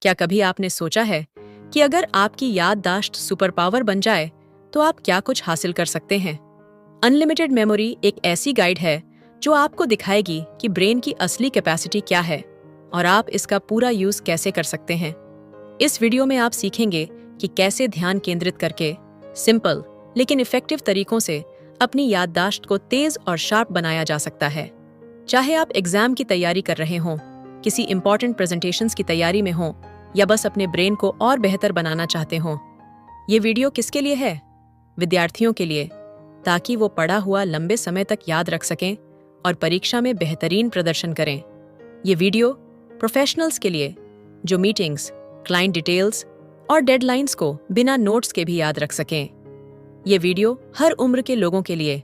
क्या कभी आपने सोचा है कि अगर आपकी याददाश्त सुपर पावर बन जाए तो आप क्या कुछ हासिल कर सकते हैं? अनलिमिटेड मेमोरी एक ऐसी गाइड है जो आपको दिखाएगी कि ब्रेन की असली कैपेसिटी क्या है और आप इसका पूरा यूज कैसे कर सकते हैं। इस वीडियो में आप सीखेंगे कि कैसे ध्यान केंद्रित करके सिंपल लेकिन इफेक्टिव तरीकों से अपनी याददाश्त को तेज और शार्प बनाया जा सकता है। चाहे आप एग्जाम की तैयारी कर रहे हों, किसी इंपॉर्टेंट प्रेजेंटेशंस की तैयारी में हों या बस अपने ब्रेन को और बेहतर बनाना चाहते हों। ये वीडियो किसके लिए है? विद्यार्थियों के लिए, ताकि वो पढ़ा हुआ लंबे समय तक याद रख सकें और परीक्षा में बेहतरीन प्रदर्शन करें। ये वीडियो प्रोफेशनल्स के लिए जो मीटिंग्स, क्लाइंट डिटेल्स और डेडलाइंस को बिना नोट्स के भी याद रख सकें। ये वीडियो हर उम्र के लोगों के लिए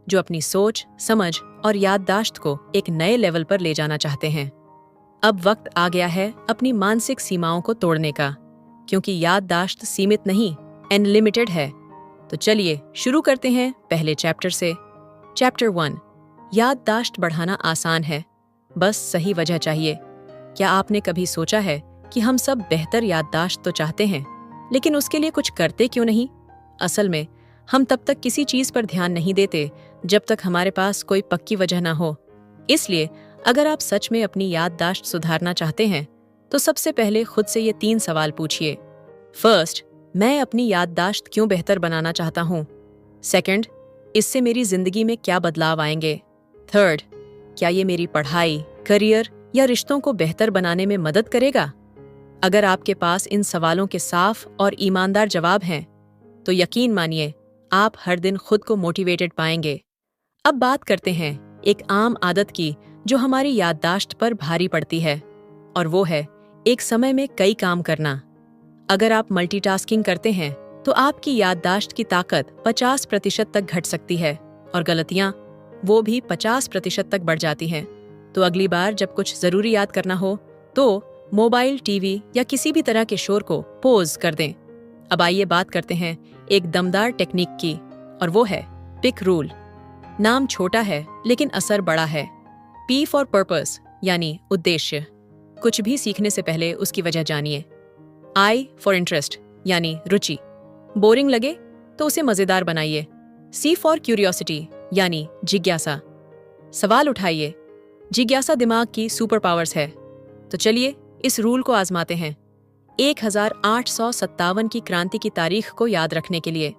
जो अपनी सोच, समझ और याददाश्त को एक नए लेवल पर ले जाना चाहते हैं। अब वक्त आ गया है अपनी मानसिक सीमाओं को तोड़ने का, क्योंकि याददाश्त सीमित नहीं, अनलिमिटेड है। तो चलिए शुरू करते हैं पहले चैप्टर से। चैप्टर 1, याददाश्त बढ़ाना आसान है, बस सही वजह चाहिए। क्या आपने कभी सोचा है कि हम सब बेहतर याददाश्त तो चाहते हैं, लेकिन उसके लिए कुछ करते क्यों नहीं? असल में हम तब तक किसी चीज पर ध्यान नहीं देते जब तक हमारे पास कोई पक्की वजह ना हो। इसलिए अगर आप सच में अपनी याददाश्त सुधारना चाहते हैं तो सबसे पहले खुद से ये 3 सवाल पूछिए। फर्स्ट, मैं अपनी याददाश्त क्यों बेहतर बनाना चाहता हूँ? सेकंड, इससे मेरी जिंदगी में क्या बदलाव आएंगे? थर्ड, क्या ये मेरी पढ़ाई, करियर या रिश्तों को बेहतर बनाने में मदद करेगा? अगर आपके पास इन सवालों के साफ और ईमानदार जवाब हैं तो यकीन मानिए आप हर दिन खुद को मोटिवेटेड पाएंगे। अब बात करते हैं एक आम आदत की जो हमारी याददाश्त पर भारी पड़ती है, और वो है एक समय में कई काम करना। अगर आप मल्टीटास्किंग करते हैं तो आपकी याददाश्त की ताकत 50% तक घट सकती है और गलतियां वो भी 50% तक बढ़ जाती हैं। तो अगली बार जब कुछ जरूरी याद करना हो तो मोबाइल, टीवी या किसी भी तरह के शोर को पॉज कर दें। अब आइए बात करते हैं एक दमदार टेक्निक की, और वो है पिक रूल। नाम छोटा है लेकिन असर बड़ा है। P फॉर पर्पस यानी उद्देश्य। कुछ भी सीखने से पहले उसकी वजह जानिए। I फॉर इंटरेस्ट यानी रुचि। बोरिंग लगे तो उसे मजेदार बनाइए। C फॉर क्यूरियोसिटी यानी जिज्ञासा। सवाल उठाइए। जिज्ञासा दिमाग की सुपर पावर्स है। तो चलिए इस रूल को आजमाते हैं। 1857 की क्रांति की तारीख को याद रखने के लिए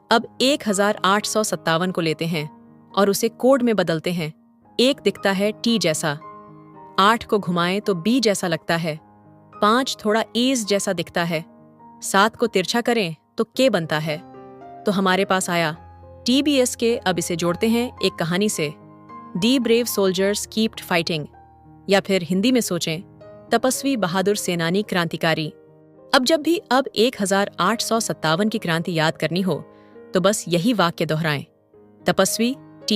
अब 1857 को लेते हैं और उसे कोड में बदलते हैं। 1 दिखता है T जैसा, 8 को घुमाएं तो B जैसा लगता है, 5 थोड़ा E's जैसा दिखता है, 7 को तिरछा करें तो K बनता है। तो हमारे पास आया TBS के। अब इसे जोड़ते हैं एक कहानी से, दी ब्रेव सोल्जर्स कीप्ड फाइटिंग, या फिर हिंदी में सोचें, तपस्वी बहादुर सेनानी क्रांतिकारी। अब जब भी 1857 की क्रांति याद करनी हो तो बस यही वाक्य दोहराएं। तपस्वी T,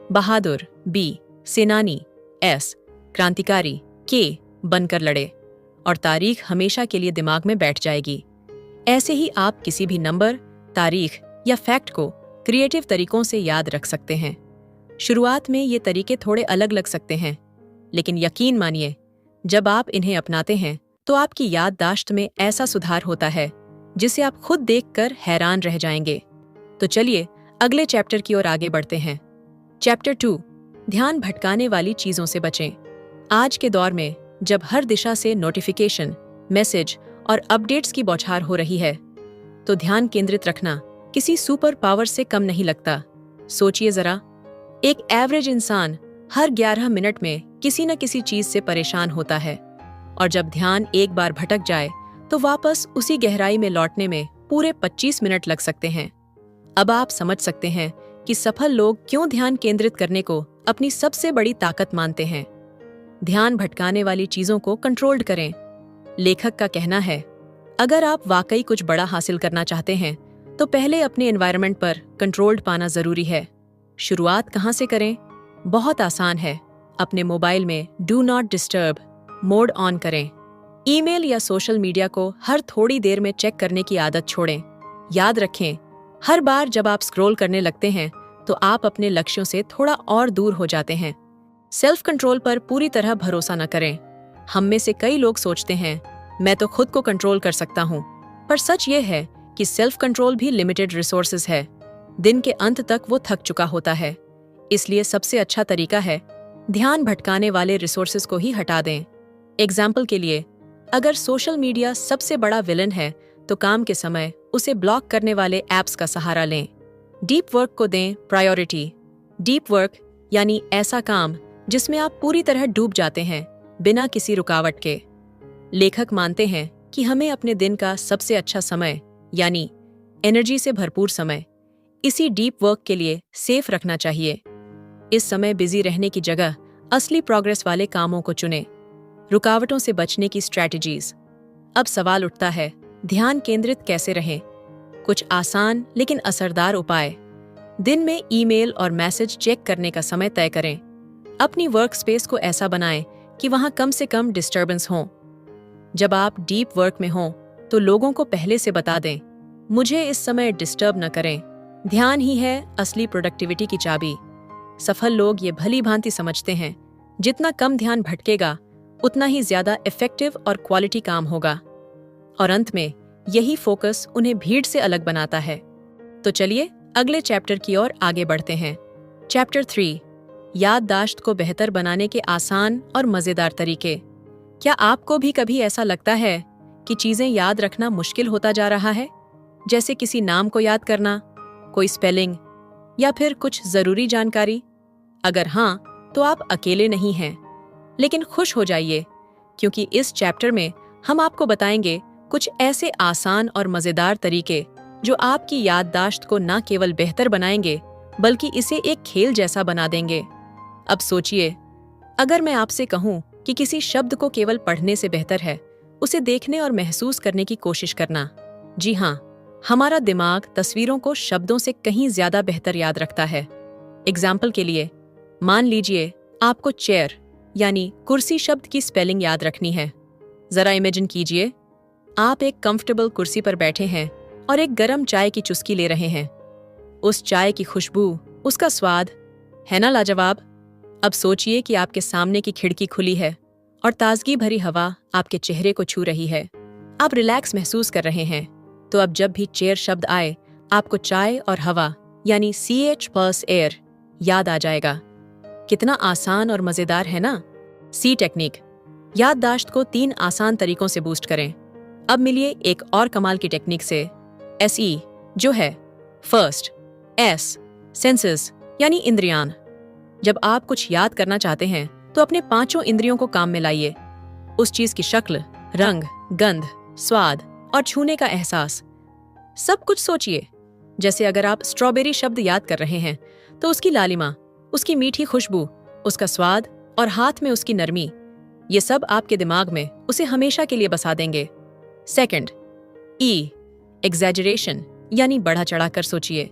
बहादुर B, सेनानी S, क्रांतिकारी K बनकर लड़े, और तारीख हमेशा के लिए दिमाग में बैठ जाएगी। ऐसे ही आप किसी भी नंबर, तारीख या फैक्ट को क्रिएटिव तरीकों से याद रख सकते हैं। शुरुआत में ये तरीके थोड़े अलग लग सकते हैं, लेकिन यकीन मानिए जब आप इन्हें अपनाते हैं तो आपकी याददाश्त में ऐसा सुधार होता है जिसे आप खुद देखकर हैरान रह जाएंगे। तो चलिए अगले चैप्टर की ओर आगे बढ़ते हैं। चैप्टर 2, ध्यान भटकाने वाली चीजों से बचें। आज के दौर में जब हर दिशा से नोटिफिकेशन, मैसेज और अपडेट्स की बौछार हो रही है तो ध्यान केंद्रित रखना किसी सुपर पावर से कम नहीं लगता। सोचिए जरा, एक एवरेज इंसान हर 11 मिनट में किसी न किसी चीज से परेशान होता है, और जब ध्यान एक बार भटक जाए तो वापस उसी गहराई में लौटने में पूरे 25 मिनट लग सकते हैं। अब आप समझ सकते हैं कि सफल लोग क्यों ध्यान केंद्रित करने को अपनी सबसे बड़ी ताकत मानते हैं। ध्यान भटकाने वाली चीजों को कंट्रोल्ड करें। लेखक का कहना है, अगर आप वाकई कुछ बड़ा हासिल करना चाहते हैं तो पहले अपने एनवायरनमेंट पर कंट्रोल्ड पाना जरूरी है। शुरुआत कहाँ से करें? बहुत आसान है। अपने मोबाइल में do not disturb mode on करें। ईमेल या सोशल मीडिया को हर थोड़ी देर में चेक करने की आदत छोड़ें। याद रखें, हर बार जब आप स्क्रॉल करने लगते हैं तो आप अपने लक्ष्यों से थोड़ा और दूर हो जाते हैं। सेल्फ कंट्रोल पर पूरी तरह भरोसा न करें। हम में से कई लोग सोचते हैं मैं तो खुद को कंट्रोल कर सकता हूँ। पर सच ये है कि सेल्फ कंट्रोल भी लिमिटेड रिसोर्सेज है। दिन के अंत तक वो थक चुका होता है। इसलिए सबसे अच्छा तरीका है ध्यान भटकाने वाले रिसोर्सेज को ही हटा दें। एग्जाम्पल के लिए, अगर सोशल मीडिया सबसे बड़ा विलन है तो काम के समय उसे ब्लॉक करने वाले ऐप्स का सहारा लें। डीप वर्क को दें प्रायोरिटी। डीप वर्क यानी ऐसा काम जिसमें आप पूरी तरह डूब जाते हैं बिना किसी रुकावट के। लेखक मानते हैं कि हमें अपने दिन का सबसे अच्छा समय यानी एनर्जी से भरपूर समय इसी डीप वर्क के लिए सेफ रखना चाहिए। इस समय बिजी रहने की जगह असली प्रोग्रेस वाले कामों को चुनें। रुकावटों से बचने की स्ट्रैटेजीज। अब सवाल उठता है, ध्यान केंद्रित कैसे रहें? कुछ आसान लेकिन असरदार उपाय। दिन में ईमेल और मैसेज चेक करने का समय तय करें। अपनी वर्क स्पेस को ऐसा बनाएं कि वहां कम से कम डिस्टर्बेंस हो। जब आप डीप वर्क में हों तो लोगों को पहले से बता दें, मुझे इस समय डिस्टर्ब न करें। ध्यान ही है असली प्रोडक्टिविटी की चाबी। सफल लोग ये भली भांति समझते हैं, जितना कम ध्यान भटकेगा उतना ही ज्यादा इफेक्टिव और क्वालिटी काम होगा। और अंत में यही फोकस उन्हें भीड़ से अलग बनाता है। तो चलिए अगले चैप्टर की ओर आगे बढ़ते हैं। चैप्टर 3, याददाश्त को बेहतर बनाने के आसान और मजेदार तरीके। क्या आपको भी कभी ऐसा लगता है कि चीजें याद रखना मुश्किल होता जा रहा है? जैसे किसी नाम को याद करना, कोई स्पेलिंग या फिर कुछ जरूरी जानकारी? अगर हाँ, तो आप अकेले नहीं हैं। लेकिन खुश हो जाइए, क्योंकि इस चैप्टर में हम आपको बताएंगे कुछ ऐसे आसान और मजेदार तरीके जो आपकी याददाश्त को न केवल बेहतर बनाएंगे बल्कि इसे एक खेल जैसा बना देंगे। अब सोचिए, अगर मैं आपसे कहूं कि किसी शब्द को केवल पढ़ने से बेहतर है उसे देखने और महसूस करने की कोशिश करना। जी हाँ, हमारा दिमाग तस्वीरों को शब्दों से कहीं ज्यादा बेहतर याद रखता है। एग्जाम्पल के लिए, मान लीजिए आपको चेयर यानी कुर्सी शब्द की स्पेलिंग याद रखनी है। जरा इमेजिन कीजिए, आप एक कंफर्टेबल कुर्सी पर बैठे हैं और एक गरम चाय की चुस्की ले रहे हैं। उस चाय की खुशबू, उसका स्वाद, है ना लाजवाब? अब सोचिए कि आपके सामने की खिड़की खुली है और ताजगी भरी हवा आपके चेहरे को छू रही है। आप रिलैक्स महसूस कर रहे हैं। तो अब जब भी चेयर शब्द आए, आपको चाय और हवा यानी CH प्लस एयर याद आ जाएगा। कितना आसान और मजेदार है ना? सी टेक्निक। याददाश्त को 3 आसान तरीकों से बूस्ट करें। अब मिलिए एक और कमाल की टेक्निक से, SE, जो है फर्स्ट, S, सेंसेस यानी इंद्रियान। जब आप कुछ याद करना चाहते हैं तो अपने 5 इंद्रियों को काम में लाइए। उस चीज की शक्ल, रंग, गंध, स्वाद और छूने का एहसास, सब कुछ सोचिए। जैसे अगर आप स्ट्रॉबेरी शब्द याद कर रहे हैं तो उसकी लालिमा, उसकी मीठी खुशबू, उसका स्वाद और हाथ में उसकी नरमी, ये सब आपके दिमाग में उसे हमेशा के लिए बसा देंगे। सेकंड, E, एग्जैजरेशन यानी बढ़ा चढ़ाकर सोचिए।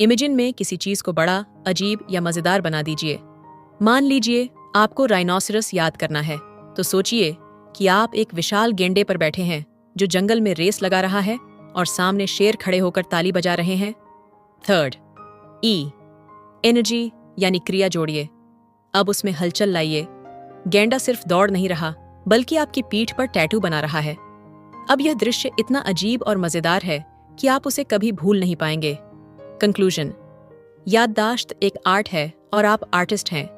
इमेजिन में किसी चीज को बड़ा, अजीब या मजेदार बना दीजिए। मान लीजिए आपको राइनोसरस याद करना है, तो सोचिए कि आप एक विशाल गेंडे पर बैठे हैं जो जंगल में रेस लगा रहा है और सामने शेर खड़े होकर ताली बजा रहे हैं। थर्ड, E, एनर्जी यानी क्रिया जोड़िए। अब उसमें हलचल लाइए। गेंडा सिर्फ दौड़ नहीं रहा बल्कि आपकी पीठ पर टैटू बना रहा है। अब यह दृश्य इतना अजीब और मजेदार है कि आप उसे कभी भूल नहीं पाएंगे। कंक्लूजन, याददाश्त एक आर्ट है और आप आर्टिस्ट हैं।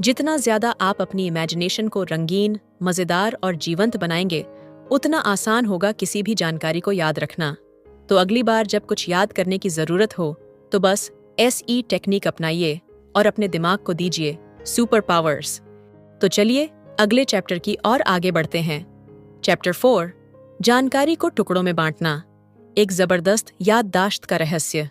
जितना ज्यादा आप अपनी इमेजिनेशन को रंगीन, मजेदार और जीवंत बनाएंगे, उतना आसान होगा किसी भी जानकारी को याद रखना। तो अगली बार जब कुछ याद करने की जरूरत हो तो बस SE टेक्निक अपनाइए और अपने दिमाग को दीजिए सुपर पावर्स। तो चलिए अगले चैप्टर की ओर आगे बढ़ते हैं। चैप्टर 4, जानकारी को टुकड़ों में बांटना, एक जबरदस्त याददाश्त का रहस्य।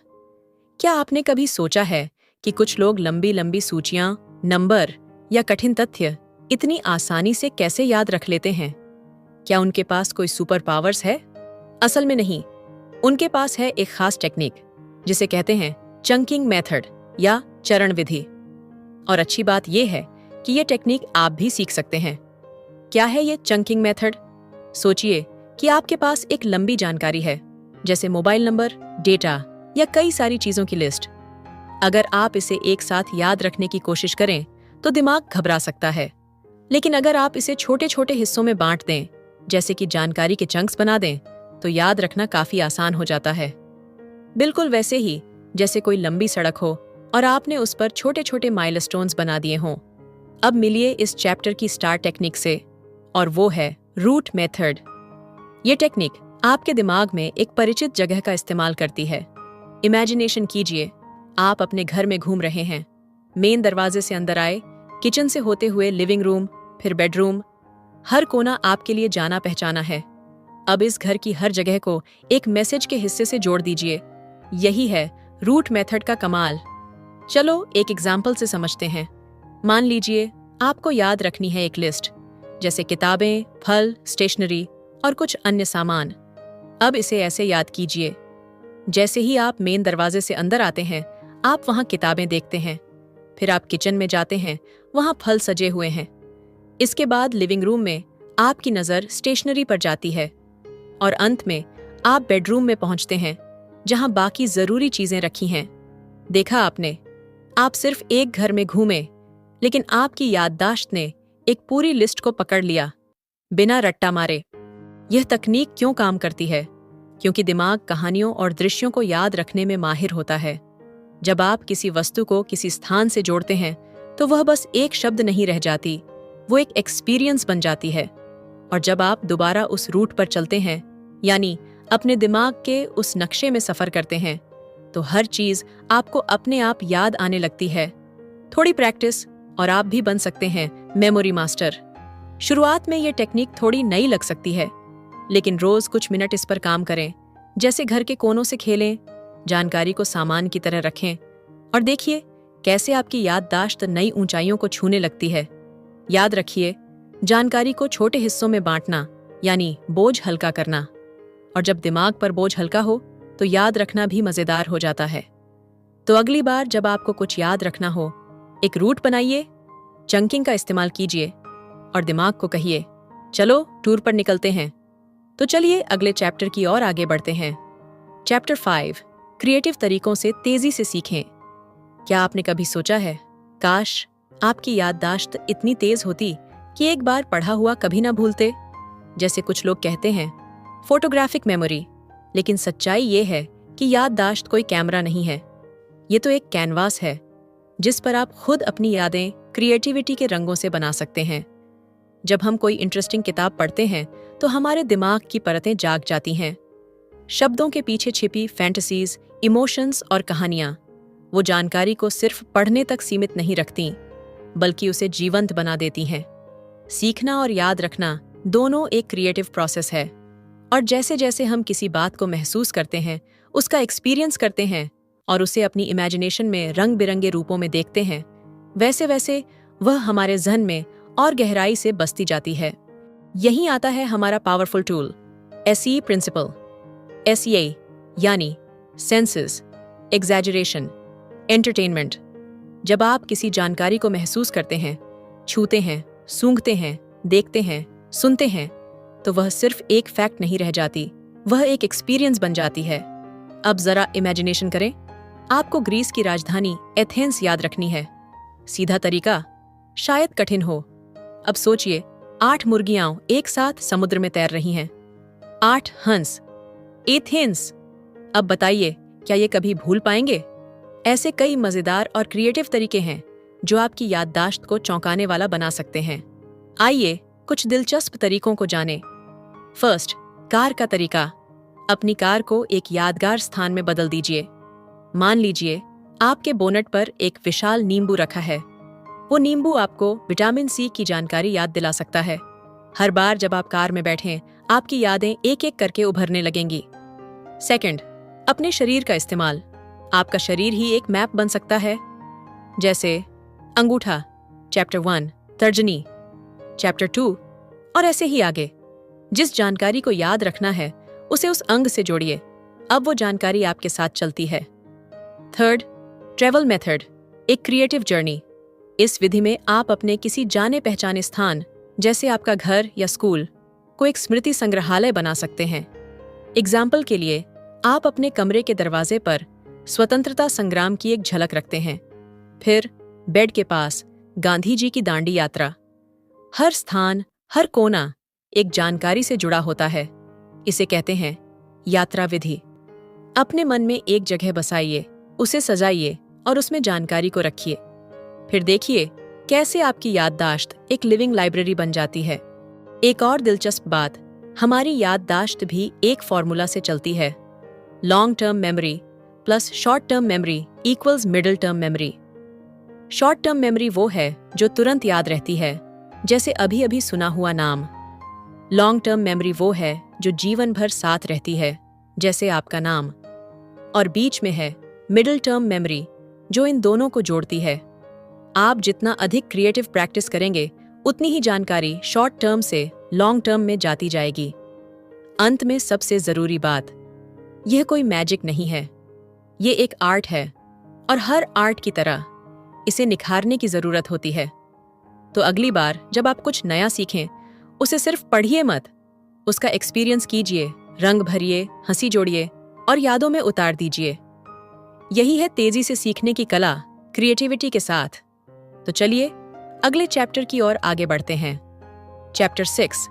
क्या आपने कभी सोचा है कि कुछ लोग लंबी लंबी सूचियां, नंबर या कठिन तथ्य इतनी आसानी से कैसे याद रख लेते हैं? क्या उनके पास कोई सुपर पावर्स है? असल में नहीं। उनके पास है एक खास टेक्निक जिसे कहते हैं चंकिंग मेथड या चरण विधि। और अच्छी बात यह है कि यह टेक्निक आप भी सीख सकते हैं। क्या है ये चंकिंग मेथड? सोचिए कि आपके पास एक लंबी जानकारी है, जैसे मोबाइल नंबर, डेटा या कई सारी चीजों की लिस्ट। अगर आप इसे एक साथ याद रखने की कोशिश करें तो दिमाग घबरा सकता है। लेकिन अगर आप इसे छोटे छोटे हिस्सों में बांट दें, जैसे कि जानकारी के चंक्स बना दें, तो याद रखना काफी आसान हो जाता है। बिल्कुल वैसे ही जैसे कोई लंबी सड़क हो और आपने उस पर छोटे छोटे माइलस्टोन्स बना दिए हों। अब मिलिए इस चैप्टर की स्टार टेक्निक से, और वो है रूट मेथड। ये टेक्निक आपके दिमाग में एक परिचित जगह का इस्तेमाल करती है। इमेजिनेशन कीजिए, आप अपने घर में घूम रहे हैं। मेन दरवाजे से अंदर आए, किचन से होते हुए लिविंग रूम, फिर बेडरूम। हर कोना आपके लिए जाना पहचाना है। अब इस घर की हर जगह को एक मैसेज के हिस्से से जोड़ दीजिए। यही है रूट मेथड का कमाल। चलो एक एग्जाम्पल से समझते हैं। मान लीजिए आपको याद रखनी है एक लिस्ट, जैसे किताबें, फल, स्टेशनरी और कुछ अन्य सामान। अब इसे ऐसे याद कीजिए, जैसे ही आप मेन दरवाजे से अंदर आते हैं, आप वहां किताबें देखते हैं। फिर आप किचन में जाते हैं, वहां फल सजे हुए हैं। इसके बाद लिविंग रूम में आपकी नज़र स्टेशनरी पर जाती है, और अंत में आप बेडरूम में पहुंचते हैं, जहां बाकी जरूरी चीजें रखी हैं। देखा आपने, आप सिर्फ एक घर में घूमे, लेकिन आपकी याददाश्त ने एक पूरी लिस्ट को पकड़ लिया, बिना रट्टा मारे। यह तकनीक क्यों काम करती है? क्योंकि दिमाग कहानियों और दृश्यों को याद रखने में माहिर होता है। जब आप किसी वस्तु को किसी स्थान से जोड़ते हैं, तो वह बस एक शब्द नहीं रह जाती, वो एक एक्सपीरियंस बन जाती है। और जब आप दोबारा उस रूट पर चलते हैं, यानी अपने दिमाग के उस नक्शे में सफर करते हैं, तो हर चीज आपको अपने आप याद आने लगती है। थोड़ी प्रैक्टिस और आप भी बन सकते हैं मेमोरी मास्टर। शुरुआत में ये टेक्निक थोड़ी नई लग सकती है, लेकिन रोज कुछ मिनट इस पर काम करें, जैसे घर के कोनों से खेलें, जानकारी को सामान की तरह रखें, और देखिए कैसे आपकी याददाश्त नई ऊंचाइयों को छूने लगती है। याद रखिए, जानकारी को छोटे हिस्सों में बांटना यानी बोझ हल्का करना। और जब दिमाग पर बोझ हल्का हो, तो याद रखना भी मजेदार हो जाता है। तो अगली बार जब आपको कुछ याद रखना हो, एक रूट बनाइए, चंकिंग का इस्तेमाल कीजिए और दिमाग को कहिए, चलो टूर पर निकलते हैं। तो चलिए अगले चैप्टर की ओर आगे बढ़ते हैं। चैप्टर 5, क्रिएटिव तरीकों से तेजी से सीखें। क्या आपने कभी सोचा है, काश आपकी याददाश्त इतनी तेज होती कि एक बार पढ़ा हुआ कभी ना भूलते? जैसे कुछ लोग कहते हैं फोटोग्राफिक मेमोरी, लेकिन सच्चाई ये है कि याददाश्त कोई कैमरा नहीं है। ये तो एक कैनवास है, जिस पर आप खुद अपनी यादें क्रिएटिविटी के रंगों से बना सकते हैं। जब हम कोई इंटरेस्टिंग किताब पढ़ते हैं, तो हमारे दिमाग की परतें जाग जाती हैं। शब्दों के पीछे छिपी फैंटेसीज, इमोशंस और कहानियां वो जानकारी को सिर्फ पढ़ने तक सीमित नहीं रखती, बल्कि उसे जीवंत बना देती हैं। सीखना और याद रखना दोनों एक क्रिएटिव प्रोसेस है, और जैसे जैसे हम किसी बात को महसूस करते हैं, उसका एक्सपीरियंस करते हैं और उसे अपनी इमेजिनेशन में रंग बिरंगे रूपों में देखते हैं, वैसे वैसे वह हमारे जहन में और गहराई से बसती जाती है। यहीं आता है हमारा powerful tool, S E principle. S E यानी सेंसेस, एग्जैजरेशन, एंटरटेनमेंट। जब आप किसी जानकारी को महसूस करते हैं, छूते हैं, सूंघते हैं, देखते हैं, सुनते हैं, तो वह सिर्फ एक फैक्ट नहीं रह जाती, वह एक एक्सपीरियंस बन जाती है। अब जरा इमेजिनेशन करें, आपको ग्रीस की राजधानी एथेंस याद रखनी है। सीधा तरीका शायद कठिन हो। अब सोचिए, 8 मुर्गियां एक साथ समुद्र में तैर रही हैं, 8 हंस, एथेंस। अब बताइए, क्या ये कभी भूल पाएंगे? ऐसे कई मजेदार और क्रिएटिव तरीके हैं जो आपकी याददाश्त को चौंकाने वाला बना सकते हैं। आइए कुछ दिलचस्प तरीकों को जानें। फर्स्ट, कार का तरीका। अपनी कार को एक यादगार स्थान में बदल दीजिए। मान लीजिए आपके बोनट पर एक विशाल नींबू रखा है। वो नींबू आपको विटामिन सी की जानकारी याद दिला सकता है। हर बार जब आप कार में बैठें, आपकी यादें एक एक करके उभरने लगेंगी। सेकंड, अपने शरीर का इस्तेमाल। आपका शरीर ही एक मैप बन सकता है, जैसे अंगूठा, चैप्टर 1, तर्जनी, चैप्टर 2, और ऐसे ही आगे। जिस जानकारी को याद रखना है, उसे उस अंग से जोड़िए। अब वो जानकारी आपके साथ चलती है। थर्ड, ट्रैवल मेथड, एक क्रिएटिव जर्नी। इस विधि में आप अपने किसी जाने पहचाने स्थान, जैसे आपका घर या स्कूल, को एक स्मृति संग्रहालय बना सकते हैं। एग्जाम्पल के लिए, आप अपने कमरे के दरवाजे पर स्वतंत्रता संग्राम की एक झलक रखते हैं। फिर बेड के पास गांधी जी की दांडी यात्रा। हर स्थान, हर कोना एक जानकारी से जुड़ा होता है। इसे कहते हैं यात्रा विधि। अपने मन में एक जगह बसाइए, उसे सजाइए और उसमें जानकारी को रखिए। फिर देखिए कैसे आपकी याददाश्त एक लिविंग लाइब्रेरी बन जाती है। एक और दिलचस्प बात, हमारी याददाश्त भी एक फॉर्मूला से चलती है। Long term memory plus short term memory equals middle term memory. Short term memory वो है जो तुरंत याद रहती है, जैसे अभी अभी सुना हुआ नाम। लॉन्ग टर्म मेमोरी वो है जो जीवन भर साथ रहती है, जैसे आपका नाम। और बीच में है मिडिल टर्म मेमोरी, जो इन दोनों को जोड़ती है। आप जितना अधिक क्रिएटिव प्रैक्टिस करेंगे, उतनी ही जानकारी शॉर्ट टर्म से लॉन्ग टर्म में जाती जाएगी। अंत में सबसे जरूरी बात, यह कोई मैजिक नहीं है, ये एक आर्ट है और हर आर्ट की तरह इसे निखारने की जरूरत होती है। तो अगली बार जब आप कुछ नया सीखें, उसे सिर्फ पढ़िए मत, उसका एक्सपीरियंस कीजिए, रंग भरिए, हंसी जोड़िए और यादों में उतार दीजिए। यही है तेजी से सीखने की कला, क्रिएटिविटी के साथ। तो चलिए अगले चैप्टर की ओर आगे बढ़ते हैं। चैप्टर 6,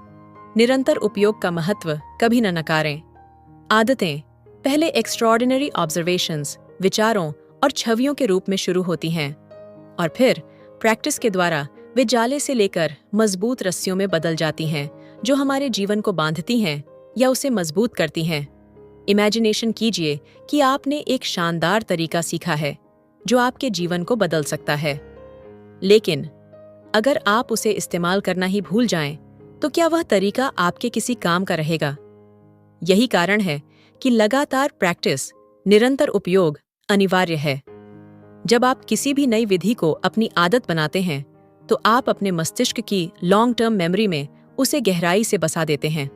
निरंतर उपयोग का महत्व कभी न नकारें। आदतें पहले एक्स्ट्रॉर्डिनरी ऑब्जर्वेशंस, विचारों और छवियों के रूप में शुरू होती हैं और फिर प्रैक्टिस के द्वारा वे जाले से लेकर मजबूत रस्सियों में बदल जाती हैं, जो हमारे जीवन को बांधती हैं या उसे मजबूत करती हैं। इमेजिनेशन कीजिए कि आपने एक शानदार तरीका सीखा है जो आपके जीवन को बदल सकता है। लेकिन अगर आप उसे इस्तेमाल करना ही भूल जाएं, तो क्या वह तरीका आपके किसी काम का रहेगा? यही कारण है कि लगातार प्रैक्टिस, निरंतर उपयोग अनिवार्य है। जब आप किसी भी नई विधि को अपनी आदत बनाते हैं, तो आप अपने मस्तिष्क की लॉन्ग टर्म मेमोरी में उसे गहराई से बसा देते हैं।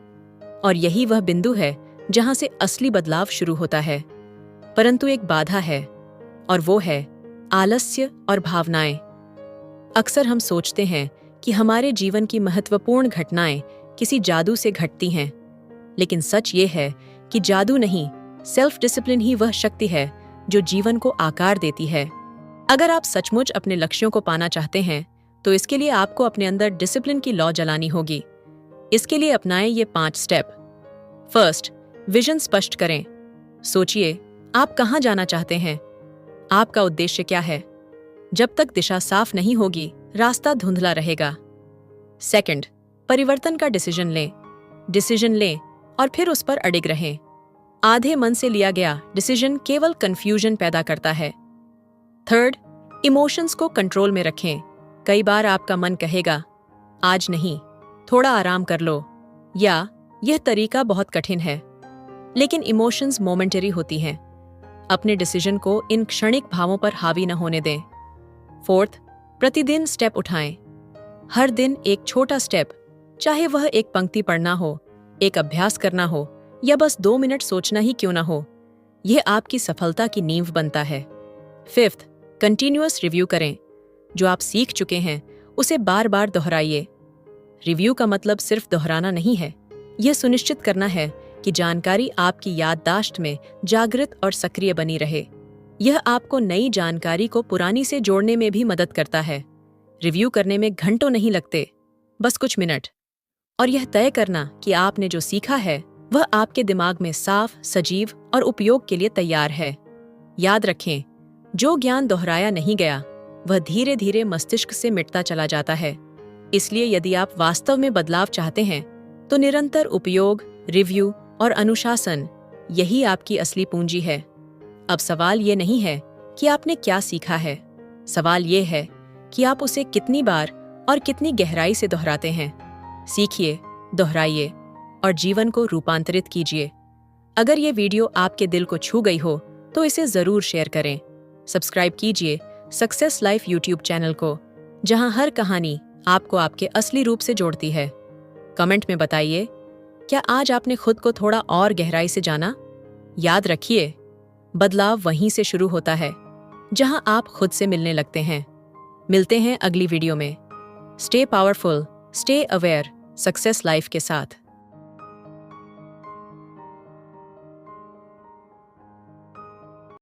और यही वह बिंदु है जहां से असली बदलाव शुरू होता है। परंतु एक बाधा है, और वो है आलस्य और भावनाएं। अक्सर हम सोचते हैं कि हमारे जीवन की महत्वपूर्ण घटनाएं किसी जादू से घटती हैं, लेकिन सच ये है कि जादू नहीं, सेल्फ डिसिप्लिन ही वह शक्ति है जो जीवन को आकार देती है। अगर आप सचमुच अपने लक्ष्यों को पाना चाहते हैं, तो इसके लिए आपको अपने अंदर डिसिप्लिन की लौ जलानी होगी। इसके लिए अपनाएं ये 5 स्टेप। फर्स्ट, विजन स्पष्ट करें। सोचिए आप कहां जाना चाहते हैं, आपका उद्देश्य क्या है। जब तक दिशा साफ नहीं होगी, रास्ता धुंधला रहेगा। सेकंड, परिवर्तन का डिसीजन लें और फिर उस पर अडिग रहें। आधे मन से लिया गया डिसीजन केवल कंफ्यूजन पैदा करता है। थर्ड, इमोशंस को कंट्रोल में रखें। कई बार आपका मन कहेगा, आज नहीं, थोड़ा आराम कर लो, या यह तरीका बहुत कठिन है। लेकिन इमोशंस मोमेंटरी होती हैं। अपने डिसीजन को इन क्षणिक भावों पर हावी न होने दें। फोर्थ, प्रतिदिन स्टेप उठाएं। हर दिन एक छोटा स्टेप, चाहे वह एक पंक्ति पढ़ना हो, एक अभ्यास करना हो, या बस 2 मिनट सोचना ही क्यों ना हो, यह आपकी सफलता की नींव बनता है। फिफ्थ, कंटिन्यूअस रिव्यू करें। जो आप सीख चुके हैं उसे बार बार दोहराइए। रिव्यू का मतलब सिर्फ दोहराना नहीं है, यह सुनिश्चित करना है कि जानकारी आपकी याददाश्त में जागृत और सक्रिय बनी रहे। यह आपको नई जानकारी को पुरानी से जोड़ने में भी मदद करता है। रिव्यू करने में घंटों नहीं लगते, बस कुछ मिनट। और यह तय करना कि आपने जो सीखा है वह आपके दिमाग में साफ, सजीव और उपयोग के लिए तैयार है। याद रखें, जो ज्ञान दोहराया नहीं गया वह धीरे धीरे मस्तिष्क से मिटता चला जाता है। इसलिए यदि आप वास्तव में बदलाव चाहते हैं, तो निरंतर उपयोग, रिव्यू और अनुशासन, यही आपकी असली पूंजी है। अब सवाल ये नहीं है कि आपने क्या सीखा है, सवाल ये है कि आप उसे कितनी बार और कितनी गहराई से दोहराते हैं। सीखिए, दोहराइए और जीवन को रूपांतरित कीजिए। अगर ये वीडियो आपके दिल को छू गई हो, तो इसे जरूर शेयर करें। सब्सक्राइब कीजिए सक्सेस लाइफ यूट्यूब चैनल को, जहां हर कहानी आपको आपके असली रूप से जोड़ती है। कमेंट में बताइए, क्या आज आपने खुद को थोड़ा और गहराई से जाना? याद रखिए, बदलाव वहीं से शुरू होता है जहां आप खुद से मिलने लगते हैं। मिलते हैं अगली वीडियो में। Stay powerful, stay aware, success life के साथ।